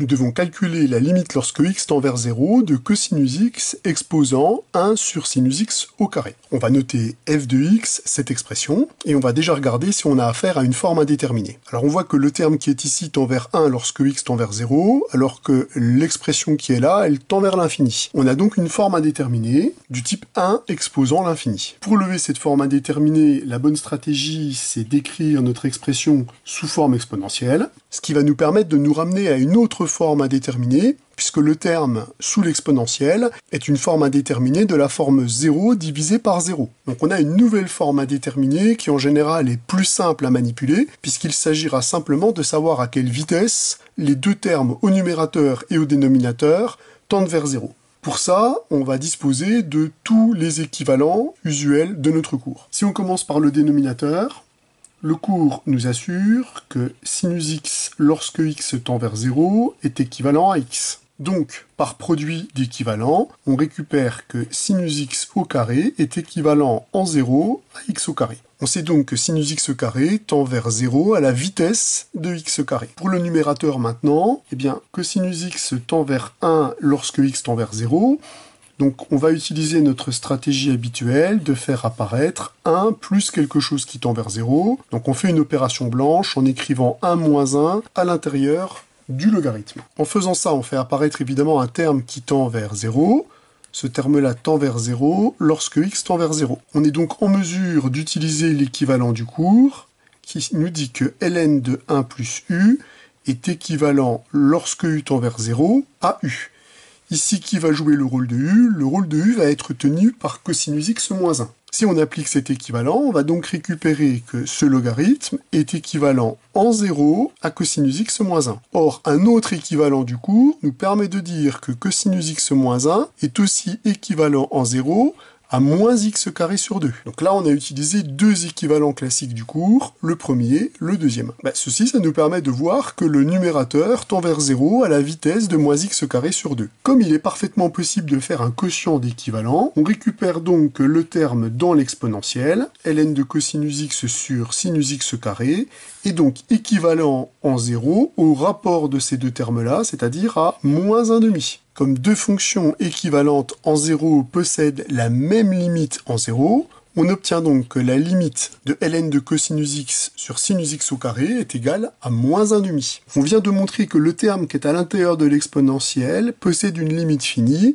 nous devons calculer la limite lorsque x tend vers 0 de cosinus x exposant 1 sur sinus x au carré. On va noter f de x, cette expression, et on va déjà regarder si on a affaire à une forme indéterminée. Alors on voit que le terme qui est ici tend vers 1 lorsque x tend vers 0, alors que l'expression qui est là, elle tend vers l'infini. On a donc une forme indéterminée du type 1 exposant l'infini. Pour lever cette forme indéterminée, la bonne stratégie, c'est d'écrire notre expression sous forme exponentielle, ce qui va nous permettre de nous ramener à une autre forme indéterminée, puisque le terme sous l'exponentielle est une forme indéterminée de la forme 0 divisé par 0. Donc on a une nouvelle forme indéterminée qui en général est plus simple à manipuler, puisqu'il s'agira simplement de savoir à quelle vitesse les deux termes au numérateur et au dénominateur tendent vers 0. Pour ça, on va disposer de tous les équivalents usuels de notre cours. Si on commence par le dénominateur, le cours nous assure que sinus x lorsque x tend vers 0 est équivalent à x. Donc, par produit d'équivalent, on récupère que sinus x au carré est équivalent en 0 à x au carré. On sait donc que sinus x au carré tend vers 0 à la vitesse de x au carré. Pour le numérateur maintenant, eh bien, cosinus x tend vers 1 lorsque x tend vers 0. Donc on va utiliser notre stratégie habituelle de faire apparaître 1 plus quelque chose qui tend vers 0. Donc on fait une opération blanche en écrivant 1 moins 1 à l'intérieur du logarithme. En faisant ça, on fait apparaître évidemment un terme qui tend vers 0. Ce terme-là tend vers 0 lorsque x tend vers 0. On est donc en mesure d'utiliser l'équivalent du cours qui nous dit que ln de 1 plus u est équivalent lorsque u tend vers 0 à u. Ici, qui va jouer le rôle de u? Le rôle de u va être tenu par cosinus x moins 1. Si on applique cet équivalent, on va donc récupérer que ce logarithme est équivalent en 0 à cosinus x moins 1. Or, un autre équivalent du cours nous permet de dire que cosinus x moins 1 est aussi équivalent en 0 à moins x carré sur 2. Donc là, on a utilisé deux équivalents classiques du cours, le premier, le deuxième. Ceci, ça nous permet de voir que le numérateur tend vers 0 à la vitesse de moins x carré sur 2. Comme il est parfaitement possible de faire un quotient d'équivalent, on récupère donc le terme dans l'exponentielle, ln de cosinus x sur sinus x carré, est donc équivalent en 0 au rapport de ces deux termes-là, c'est-à-dire à moins 1,5. Comme deux fonctions équivalentes en 0 possèdent la même limite en 0, on obtient donc que la limite de ln de cosinus x sur sinus x au carré est égale à moins 1,5. On vient de montrer que le terme qui est à l'intérieur de l'exponentielle possède une limite finie,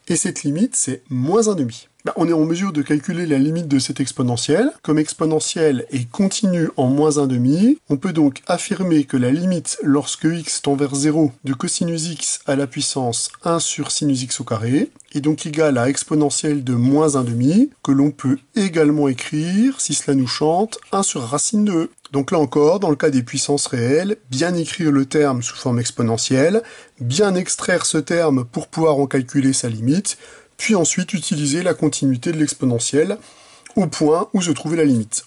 et cette limite c'est moins 1,5. On est en mesure de calculer la limite de cette exponentielle. Comme exponentielle est continue en moins 1,5, on peut donc affirmer que la limite lorsque x tend vers 0 de cosinus x à la puissance 1 sur sinus x au carré est donc égale à exponentielle de moins 1,5, que l'on peut également écrire, si cela nous chante, 1 sur racine de e. Donc là encore, dans le cas des puissances réelles, bien écrire le terme sous forme exponentielle, bien extraire ce terme pour pouvoir en calculer sa limite, puis ensuite utiliser la continuité de l'exponentielle au point où se trouvait la limite.